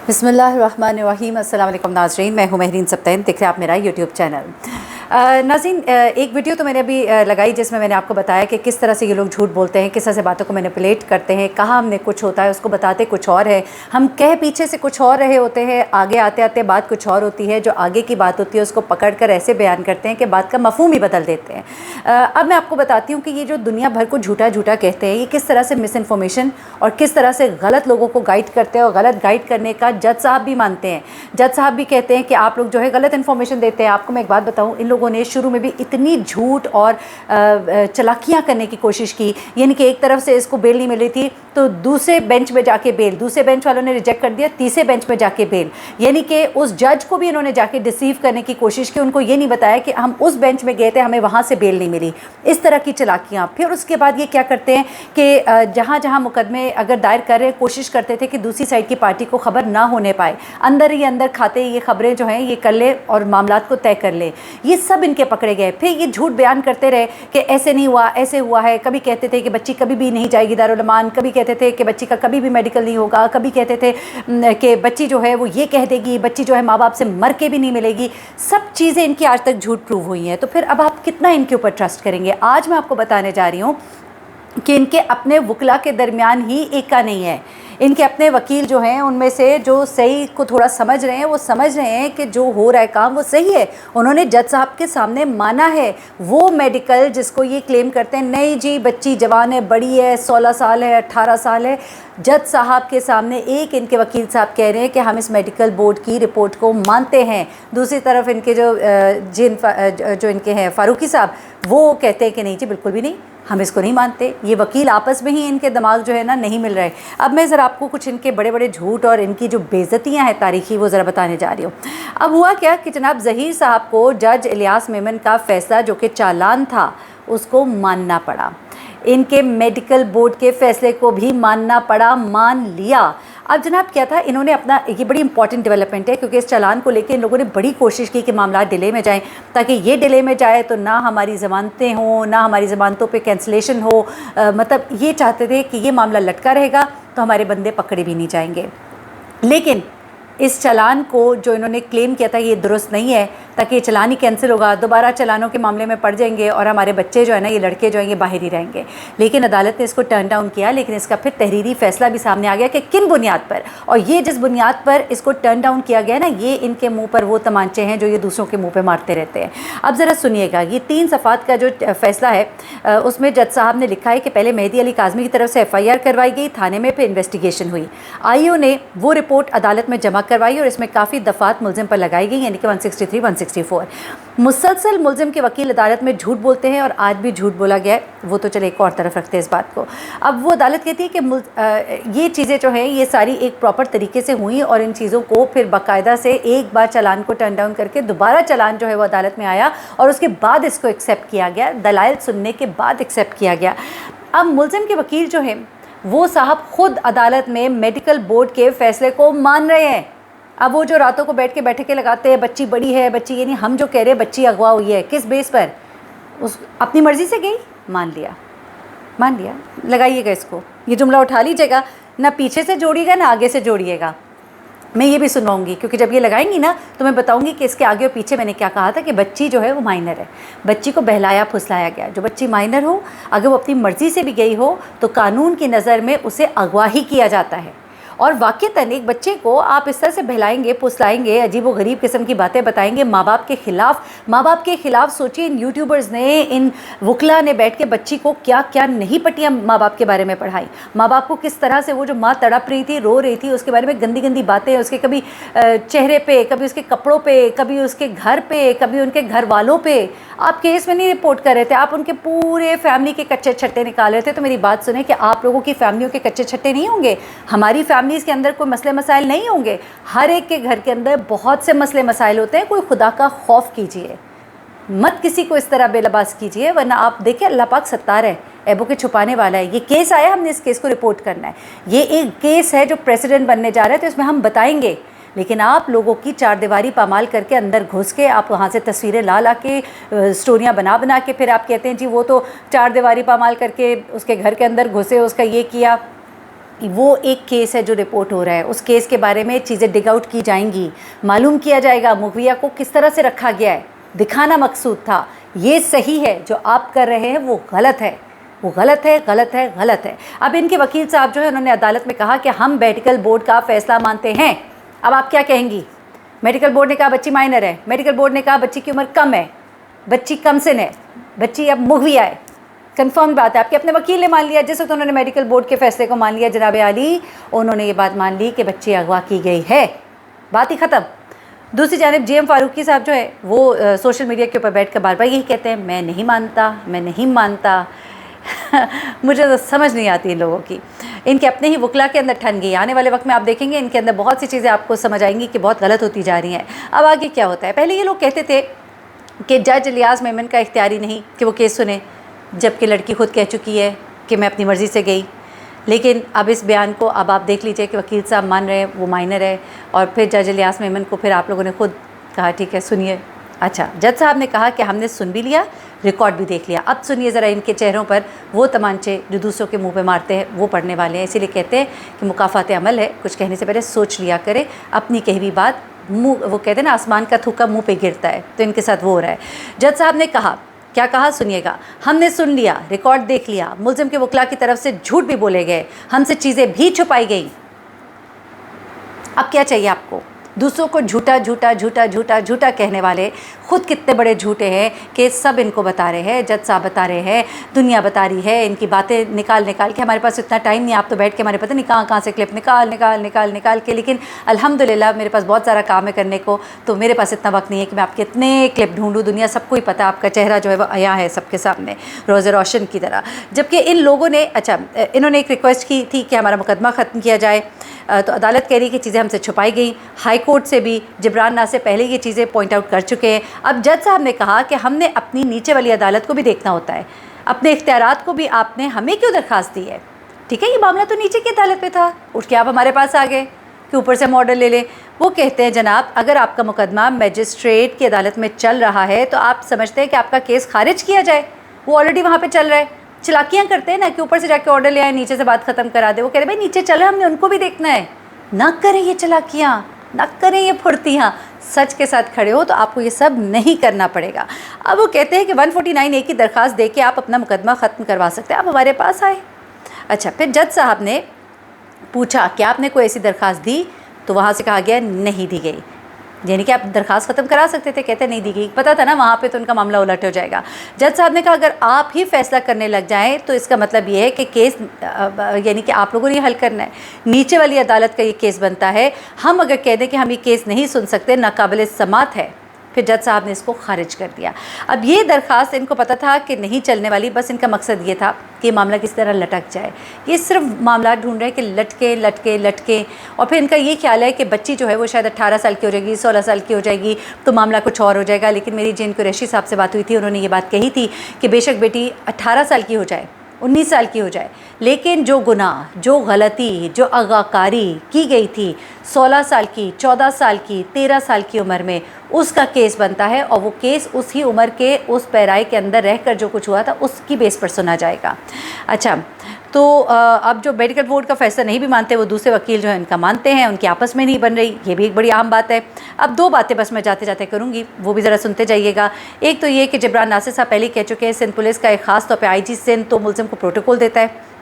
بسم اللہ الرحمن الرحیم۔ السلام علیکم ناظرین، میں ہوں مہرین سبتین، دیکھ رہے ہیں آپ میرا یوٹیوب چینل۔ ناظرین، ایک ویڈیو تو میں نے ابھی لگائی جس میں نے آپ کو بتایا کہ کس طرح سے یہ لوگ جھوٹ بولتے ہیں، کس طرح سے باتوں کو مینیپولیٹ کرتے ہیں، کہاں ہم نے کچھ ہوتا ہے اس کو بتاتے کچھ اور ہے، ہم کہہ پیچھے سے کچھ اور رہے ہوتے ہیں، آگے آتے آتے بات کچھ اور ہوتی ہے، جو آگے کی بات ہوتی ہے اس کو پکڑ کر ایسے بیان کرتے ہیں کہ بات کا مفہوم ہی بدل دیتے ہیں۔ اب میں آپ کو بتاتی ہوں کہ یہ جو دنیا بھر کو جھوٹا جھوٹا کہتے ہیں، یہ کس طرح سے مس انفارمیشن اور کس طرح سے غلط لوگوں کو گائیڈ کرتے ہیں، اور غلط گائیڈ کرنے کا جج صاحب بھی مانتے ہیں۔ جج صاحب بھی کہتے ہیں کہ آپ لوگ جو ہے غلط انفارمیشن دیتے ہیں۔ آپ کو میں ایک بات بتاؤں، ان لوگوں نے شروع میں بھی اتنی جھوٹ اور چلاکیاں کرنے کی کوشش کی، یعنی کہ ایک طرف سے اس کو بیل نہیں مل رہی تھی تو دوسرے بینچ میں جا کے بیل، دوسرے بینچ والوں نے ریجیکٹ کر دیا، تیسرے بینچ میں جا کے بیل، یعنی کہ اس جج کو بھی انہوں نے جا کے ڈسیو کرنے کی کوشش کی۔ ان کو یہ نہیں بتایا کہ ہم اس بینچ میں گئے تھے، ہمیں وہاں سے بیل نہیں ملی۔ اس طرح کی چلاکیاں۔ پھر اس کے بعد یہ کیا کرتے ہیں کہ جہاں جہاں مقدمے اگر دائر کر رہے ہیں، کوشش کرتے تھے کہ دوسری سائڈ کی پارٹی کو خبر نہ ہونے پائے، اندر ہی اندر کھاتے یہ خبریں جو ہیں یہ کر لے اور معاملات کو طے کر لے۔ یہ سب ان کے پکڑے گئے۔ پھر یہ جھوٹ بیان کرتے رہے کہ ایسے نہیں ہوا، ایسے ہوا ہے۔ کبھی کہتے تھے کہ بچی کبھی بھی نہیں جائے گی دارالمان، کبھی کہتے تھے کہ بچی کا کبھی بھی میڈیکل نہیں ہوگا، کبھی کہتے تھے کہ بچی جو ہے وہ یہ کہہ دے گی، بچی جو ہے ماں باپ سے مر کے بھی نہیں ملے گی۔ سب چیزیں ان کی آج تک جھوٹ پروو ہوئی ہیں۔ تو پھر اب آپ کتنا ان کے اوپر ٹرسٹ کریں گے؟ آج میں آپ کو بتانے جا رہی ہوں کہ ان کے اپنے وکلا کے درمیان ہی ایک کا نہیں ہے۔ ان کے اپنے وکیل جو ہیں ان میں سے جو صحیح کو تھوڑا سمجھ رہے ہیں، وہ سمجھ رہے ہیں کہ جو ہو رہا ہے کام وہ صحیح ہے۔ انہوں نے جج صاحب کے سامنے مانا ہے۔ وہ میڈیکل جس کو یہ کلیم کرتے ہیں نہیں جی بچی جوان ہے، بڑی ہے، 16 سال ہے، 18 سال ہے، جج صاحب کے سامنے ایک ان کے وکیل صاحب کہہ رہے ہیں کہ ہم اس میڈیکل بورڈ کی رپورٹ کو مانتے ہیں۔ دوسری طرف ان کے جو ان کے ہیں فاروقی صاحب، وہ کہتے ہیں کہ نہیں جی بالکل بھی نہیں، ہم اس کو نہیں مانتے۔ یہ وکیل آپس میں ہی ان کے دماغ جو ہے نا نہیں مل رہے۔ اب میں ذرا آپ کو کچھ ان کے بڑے بڑے جھوٹ اور ان کی جو بے عزتیاں ہیں تاریخی وہ ذرا بتانے جا رہی ہوں۔ اب ہوا کیا کہ جناب ظہیر صاحب کو جج الیاس میمن کا فیصلہ جو کہ چالان تھا اس کو ماننا پڑا۔ ان کے میڈیکل بورڈ کے فیصلے کو بھی ماننا پڑا، مان لیا۔ اب جناب کیا تھا، انہوں نے اپنا یہ بڑی امپورٹنٹ ڈیولپمنٹ ہے کیونکہ اس چالان کو لے کے ان لوگوں نے بڑی کوشش کی کہ معاملات ڈیلے میں جائیں، تاکہ یہ ڈیلے میں جائے تو نہ ہماری ضمانتیں ہوں، نہ ہماری ضمانتوں پہ کینسلیشن ہو۔ مطلب یہ چاہتے تھے کہ یہ معاملہ لٹکا رہے گا تو ہمارے بندے پکڑے بھی نہیں جائیں گے۔ لیکن اس چالان کو جو انہوں نے کلیم کیا تھا یہ درست نہیں ہے، تاکہ یہ چالان ہی کینسل ہوگا، دوبارہ چالانوں کے معاملے میں پڑ جائیں گے اور ہمارے بچے جو ہے نا یہ لڑکے جو ہیں یہ باہر ہی رہیں گے۔ لیکن عدالت نے اس کو ٹرن ڈاؤن کیا، لیکن اس کا پھر تحریری فیصلہ بھی سامنے آ گیا کہ کن بنیاد پر، اور یہ جس بنیاد پر اس کو ٹرن ڈاؤن کیا گیا نا، یہ ان کے منہ پر وہ تمانچے ہیں جو یہ دوسروں کے منہ پہ مارتے رہتے ہیں۔ اب ذرا سنیے گا، یہ 3 صفحات کا جو فیصلہ ہے اس میں جج صاحب نے لکھا ہے کہ پہلے مہدی علی کاظمی کی طرف سے FIR کروائی گئی تھانے میں، پھر انویسٹیگیشن ہوئی، IO نے وہ رپورٹ عدالت میں جمع کروائی اور اس میں کافی دفعات ملزم پر لگائی گئی، یعنی کہ 163 164۔ مسلسل ملزم کے وکیل عدالت میں جھوٹ بولتے ہیں اور آج بھی جھوٹ بولا گیا ہے، وہ تو چلے ایک اور طرف رکھتے ہیں اس بات کو۔ اب وہ عدالت کہتی ہے کہ یہ چیزیں جو ہیں یہ ساری ایک پراپر طریقے سے ہوئیں، اور ان چیزوں کو پھر باقاعدہ سے ایک بار چالان کو ٹرن ڈاؤن کر کے دوبارہ چالان جو ہے وہ عدالت میں آیا اور اس کے بعد اس کو ایکسیپٹ کیا گیا، دلائل سننے کے بعد ایکسیپٹ کیا گیا۔ اب ملزم کے وکیل جو ہیں وہ صاحب خود عدالت میں میڈیکل بورڈ کے فیصلے کو مان رہے ہیں۔ اب وہ جو راتوں کو بیٹھ کے لگاتے ہیں بچی بڑی ہے، بچی، یعنی ہم جو کہہ رہے ہیں بچی اغوا ہوئی ہے، کس بیس پر؟ اس اپنی مرضی سے گئی، مان لیا۔ لگائیے گا اس کو، یہ جملہ اٹھا لیجیے گا، نہ پیچھے سے جوڑیے گا نہ آگے سے جوڑیے گا۔ میں یہ بھی سنواؤں گی کیونکہ جب یہ لگائیں گی نا تو میں بتاؤں گی کہ اس کے آگے اور پیچھے میں نے کیا کہا تھا، کہ بچی جو ہے وہ مائنر ہے، بچی کو بہلایا پھسلایا گیا۔ جو بچی مائنر ہو، اگر وہ اپنی مرضی سے بھی گئی ہو تو قانون کی نظر میں اسے اغوا ہی کیا جاتا ہے۔ اور واقعتاً ایک بچے کو آپ اس طرح سے بہلائیں گے پھسلائیں گے، عجیب و غریب قسم کی باتیں بتائیں گے ماں باپ کے خلاف سوچیے، ان یوٹیوبرز نے، ان وکلا نے بیٹھ کے بچی کو کیا کیا نہیں پٹیاں ماں باپ کے بارے میں پڑھائی، ماں باپ کو کس طرح سے وہ جو ماں تڑپ رہی تھی، رو رہی تھی، اس کے بارے میں گندی گندی باتیں، اس کے کبھی چہرے پہ، کبھی اس کے کپڑوں پہ، کبھی اس کے گھر پہ، کبھی ان کے گھر والوں پہ۔ آپ کیس میں نہیں رپورٹ کر رہے تھے، آپ ان کے پورے فیملی کے کچے چھٹے نکال رہے تھے۔ تو میری بات سنیں کہ آپ لوگوں کی فیملیوں کے کچے چھٹے نہیں ہوں گے، ہماری فیملیز کے اندر کوئی مسئلے مسائل نہیں ہوں گے، ہر ایک کے گھر کے اندر بہت سے مسئلے مسائل ہوتے ہیں۔ کوئی خدا کا خوف کیجئے، مت کسی کو اس طرح بے لباس کیجئے، ورنہ آپ دیکھیں اللہ پاک ستار ہے، عیبوں کے چھپانے والا ہے۔ یہ کیس آیا، ہم نے اس کیس کو رپورٹ کرنا ہے، یہ ایک کیس ہے جو پریسیڈنٹ بننے جا رہا ہے، تو اس میں ہم بتائیں گے۔ لیکن آپ لوگوں کی 4 دیواری پامال کر کے اندر گھس کے، آپ وہاں سے تصویریں لا کے سٹوریاں بنا کے پھر آپ کہتے ہیں جی وہ تو 4 دیواری پامال کر کے اس کے گھر کے اندر گھسے، اس کا یہ کیا۔ وہ ایک کیس ہے جو رپورٹ ہو رہا ہے، اس کیس کے بارے میں چیزیں ڈگ آؤٹ کی جائیں گی، معلوم کیا جائے گا مغویہ کو کس طرح سے رکھا گیا ہے، دکھانا مقصود تھا یہ صحیح ہے، جو آپ کر رہے ہیں وہ غلط ہے، وہ غلط ہے، غلط ہے، غلط ہے۔ اب ان کے وکیل صاحب جو ہے انہوں نے عدالت میں کہا کہ ہم میڈیکل بورڈ کا فیصلہ مانتے ہیں۔ اب آپ کیا کہیں گی؟ میڈیکل بورڈ نے کہا بچی مائنر ہے، میڈیکل بورڈ نے کہا بچی کی عمر کم ہے، بچی کم سن ہے، بچی اب مغویہ ہے، کنفرم بات ہے۔ آپ کے اپنے وکیل نے مان لیا، جس وقت انہوں نے میڈیکل بورڈ کے فیصلے کو مان لیا جناب عالی، انہوں نے یہ بات مان لی کہ بچی اغوا کی گئی ہے، بات ہی ختم۔ دوسری جانب جی ایم فاروقی صاحب جو ہے وہ سوشل میڈیا کے اوپر بیٹھ کر بار بار یہی کہتے ہیں میں نہیں مانتا، میں نہیں مانتا۔ مجھے تو سمجھ نہیں آتی ان لوگوں کی، ان کے اپنے ہی وکلا کے اندر ٹھن گئی۔ آنے والے وقت میں آپ دیکھیں گے ان کے اندر بہت سی چیزیں آپ کو سمجھ آئیں گی کہ بہت غلط ہوتی جا رہی ہیں۔ اب آگے کیا ہوتا ہے؟ پہلے یہ لوگ کہتے تھے کہ جج الیاس میمن کا اختیاری نہیں کہ وہ کیس سنے، جبکہ لڑکی خود کہہ چکی ہے کہ میں اپنی مرضی سے گئی۔ لیکن اب اس بیان کو اب آپ دیکھ لیجئے کہ وکیل صاحب مان رہے ہیں وہ مائنر ہے، اور پھر جج الیاس میمن کو پھر آپ لوگوں نے خود کہا ٹھیک ہے سنیے۔ اچھا، جج صاحب نے کہا کہ ہم نے سن بھی لیا، ریکارڈ بھی دیکھ لیا، اب سنیے ذرا ان کے چہروں پر وہ تمانچے جو دوسروں کے منہ پہ مارتے ہیں وہ پڑنے والے ہیں۔ اسی لیے کہتے ہیں کہ مکافات عمل ہے، کچھ کہنے سے پہلے سوچ لیا کرے، اپنی کہی ہوئی بات منہ، وہ کہتے ہیں نا آسمان کا تھوکا منہ پہ گرتا ہے، تو ان کے ساتھ وہ ہو رہا ہے۔ جج صاحب نے کہا، کیا کہا سنیے گا، ہم نے سن لیا، ریکارڈ دیکھ لیا، ملزم کے وکلا کی طرف سے جھوٹ بھی بولے گئے، ہم سے چیزیں بھی چھپائی گئیں۔ اب کیا چاہیے آپ کو؟ دوسروں کو جھوٹا جھوٹا جھوٹا جھوٹا جھوٹا کہنے والے خود کتنے بڑے جھوٹے ہیں کہ سب ان کو بتا رہے ہیں، جج صاحب بتا رہے ہیں، دنیا بتا رہی ہے، ان کی باتیں نکال نکال کے۔ ہمارے پاس اتنا ٹائم نہیں، آپ تو بیٹھ کے ہمارے پتہ نہیں کہاں سے کلپ نکال کے، لیکن الحمدللہ میرے پاس بہت سارا کام ہے کرنے کو، تو میرے پاس اتنا وقت نہیں ہے کہ میں آپ کے اتنے کلپ ڈھونڈوں۔ دنیا سب کو ہی پتہ، آپ کا چہرہ جو ہے وہ عیاں ہے سب کے سامنے روز روشن کی طرح۔ جبکہ ان لوگوں نے انہوں نے ایک ریکویسٹ کی تھی کہ ہمارا مقدمہ ختم کیا جائے، تو عدالت کہہ رہی کہ چیزیں ہم سے چھپائی گئیں۔ ہائی کورٹ سے بھی جبران ناصر پہلے یہ چیزیں پوائنٹ آؤٹ کر چکے ہیں۔ اب جج صاحب نے کہا کہ ہم نے اپنی نیچے والی عدالت کو بھی دیکھنا ہوتا ہے، اپنے اختیارات کو بھی آپ نے ہمیں کیوں درخواست دی ہے؟ ٹھیک ہے، یہ معاملہ تو نیچے کی عدالت میں تھا، اٹھ کے آپ ہمارے پاس آ گئے کہ اوپر سے ہم آرڈر لے لیں۔ وہ کہتے ہیں جناب اگر آپ کا مقدمہ میجسٹریٹ کی عدالت میں چل رہا ہے تو آپ سمجھتے ہیں کہ آپ کا کیس خارج کیا جائے، وہ آلریڈی وہاں پہ چل رہا ہے۔ چلاکیاں کرتے ہیں نا کہ اوپر سے جا کے آرڈر لے آئے، نیچے سے بات ختم کرا دے۔ وہ کہہ رہے بھائی نیچے چل رہا ہے، ہم نے ان کو بھی دیکھنا ہے، نہ کریں یہ چلاکیاں، نہ کریں یہ پھرتیاں، سچ کے ساتھ کھڑے ہو تو آپ کو یہ سب نہیں کرنا پڑے گا۔ اب وہ کہتے ہیں کہ 149A کی درخواست دے کے آپ اپنا مقدمہ ختم کروا سکتے ہیں، آپ ہمارے پاس آئے۔ اچھا، پھر جج صاحب نے پوچھا کہ آپ نے کوئی ایسی درخواست دی؟ تو وہاں سے کہا گیا نہیں دی گئی، یعنی کہ آپ درخواست ختم کرا سکتے تھے، کہتے نہیں دی گئی۔ پتہ تھا نا وہاں پہ تو ان کا معاملہ الٹ ہو جائے گا۔ جج صاحب نے کہا اگر آپ ہی فیصلہ کرنے لگ جائیں تو اس کا مطلب یہ ہے کہ کیس یعنی کہ آپ لوگوں نے یہ حل کرنا ہے، نیچے والی عدالت کا یہ کیس بنتا ہے، ہم اگر کہہ دیں کہ ہم یہ کیس نہیں سن سکتے، ناقابل سماعت ہے۔ پھر جج صاحب نے اس کو خارج کر دیا۔ اب یہ درخواست ان کو پتہ تھا کہ نہیں چلنے والی، بس ان کا مقصد یہ تھا کہ یہ معاملہ کس طرح لٹک جائے۔ یہ صرف معاملات ڈھونڈ رہے ہیں کہ لٹکے، اور پھر ان کا یہ خیال ہے کہ بچی جو ہے وہ شاید 18 سال کی ہو جائے گی، 16 سال کی ہو جائے گی تو معاملہ کچھ اور ہو جائے گا۔ لیکن میری جن قریشی صاحب سے بات ہوئی تھی، انہوں نے یہ بات کہی تھی کہ بے شک بیٹی 18 سال کی ہو جائے، 19 سال کی ہو جائے، لیکن جو گناہ، جو غلطی، جو اغاکاری کی گئی تھی 16 سال کی، 14 سال کی، 13 سال کی عمر میں، اس کا کیس بنتا ہے، اور وہ کیس اسی عمر کے اس پیرائے کے اندر رہ کر جو کچھ ہوا تھا اس کی بیس پر سنا جائے گا۔ اچھا، تو اب جو میڈیکل بورڈ کا فیصلہ نہیں بھی مانتے، وہ دوسرے وکیل جو ہیں ان کا مانتے ہیں، ان کی آپس میں نہیں بن رہی، یہ بھی ایک بڑی اہم بات ہے۔ اب 2 باتیں بس میں جاتے جاتے کروں گی، وہ بھی ذرا سنتے جائیے گا۔ ایک تو یہ کہ جبران ناصر صاحب پہلے کہہ چکے ہیں سندھ پولیس کا ایک خاص طور پہ IG سندھ تو ملزم کو پروٹوکول دیتا ہے،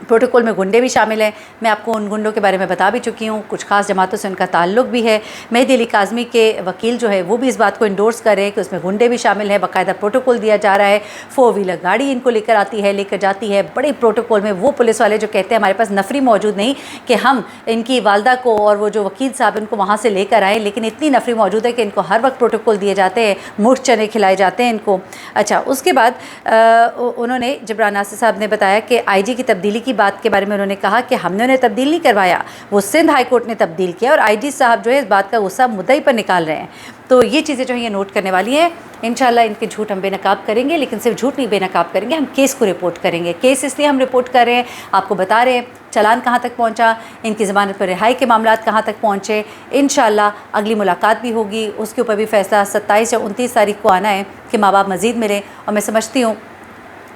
پروٹوکول میں گنڈے بھی شامل ہیں، میں آپ کو ان گنڈوں کے بارے میں بتا بھی چکی ہوں، کچھ خاص جماعتوں سے ان کا تعلق بھی ہے۔ مہدی علی کاظمی کے وکیل جو ہے وہ بھی اس بات کو انڈورس کر رہے ہیں کہ اس میں گنڈے بھی شامل ہیں، باقاعدہ پروٹوکول دیا جا رہا ہے، 4 ویلر گاڑی ان کو لے کر آتی ہے، لے کر جاتی ہے، بڑے پروٹوکول میں۔ وہ پولیس والے جو کہتے ہیں ہمارے پاس نفری موجود نہیں کہ ہم ان کی والدہ کو اور وہ جو وکیل صاحب ان کو وہاں سے لے کر آئیں، لیکن اتنی نفری موجود ہے کہ ان کو ہر وقت پروٹوکول دیے جاتے ہیں، مرچ چنے کھلائے جاتے ہیں ان کو۔ اچھا، اس کے بعد انہوں نے جبران ناصر صاحب نے بتایا کہ IG کی تبدیلی کی بات کے بارے میں انہوں نے کہا کہ ہم نے انہیں تبدیل نہیں کروایا، وہ سندھ ہائی کورٹ نے تبدیل کیا، اور IG صاحب جو ہے اس بات کا غصہ مدعی پر نکال رہے ہیں۔ تو یہ چیزیں جو ہیں یہ نوٹ کرنے والی ہیں۔ انشاءاللہ ان کے جھوٹ ہم بے نقاب کریں گے، لیکن صرف جھوٹ نہیں بے نقاب کریں گے، ہم کیس کو رپورٹ کریں گے۔ کیس اس لیے ہم رپورٹ کر رہے ہیں، آپ کو بتا رہے ہیں چلان کہاں تک پہنچا، ان کی ضمانت پر رہائی کے معاملات کہاں تک پہنچے۔ انشاءاللہ اگلی ملاقات بھی ہوگی، اس کے اوپر بھی فیصلہ 27 یا 29 تاریخ کو آنا ہے کہ ماں باپ مزید ملیں، اور میں سمجھتی ہوں